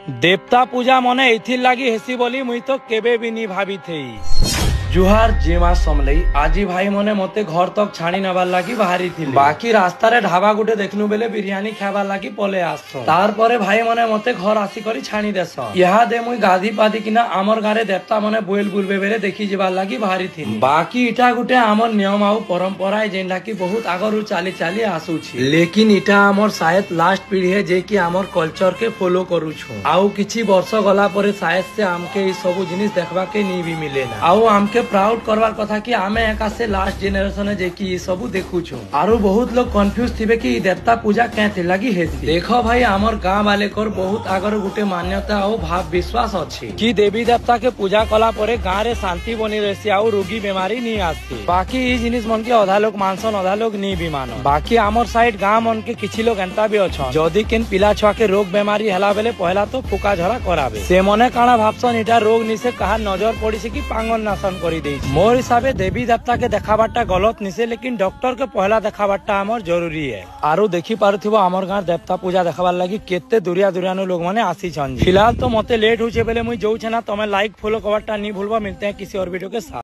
देवता पूजा मने एथिर लागी हेसी बोली मुई तो केबे भी नी भाभी थी। जुहार जेमा समलई आजी भाई मने मते घर तक छाणी नबार लागी बाहरी थी। बाकी रास्ता रे ढाबा गुटे देखनु बेले बिरयानी खाबार लागी पले आसो। तार परे भाई मने मते घर आसी करी छाणी देस। यहाँ दे मुई गाधी पादी किना आमर गारे देवता मने बोल बुलबे बेले देखी जेबार लागी बाहरी थी। बाकी इटा गुटे आमर नियम आउ परंपरा जेनटा की बहुत आगरु चाली चाली आसुछि। लेकिन इटा आमर शायद लास्ट पीढ़ी है जे कि आमर कल्चर के फॉलो करू छु। आउ किछि वर्ष गला परे शायद से आमके ई सब जिनिस देखबा के नी भी मिले ना। आउ आमके प्राउड करवार कथा कि आमे एका से लास्ट जेनरेशन है जे कि ये सब देखु छु। आरो बहुत लोग कंफ्यूज थिबे कि देवता पूजा कैथे लगी हेसी। देखो भाई आमर गांव वाले कर बहुत आगर गुटे मान्यता और भाव विश्वास अछि कि देवी देवता के पूजा कला परे गांव रे शांति बनी रहसी और रोगी बीमारी नी आसी। बाकी ई जिनिस मन के आधा लोग मानसन आधा लोग नी भी मानन। बाकी आमर साइड गांव मन के किछि लोग एंता भी अछन जदी केन पिला छुआ के रोग बीमारी हला बेले पहला तो फुका झरा कराबे। से मने काना भाबसन इटा रोग नि से कहा नजर पड़िसे कि पांगन नाशन करी दे। मोर हिसाबे देवी देवता के देखाबाटा गलत निसे लेकिन डॉक्टर के पहला देखाबाटा आमर जरूरी है। आरो देखि पारुथिबो आमर गांव देवता पूजा देखाबार लागी केते दुरिया दुरिया नो लोग माने आसी छन। फिलहाल तो मते लेट होचे बेले मुई जाउ छना। तमे लाइक फॉलो करवाटा नी भूलबा। मिलते हैं किसी और वीडियो के साथ।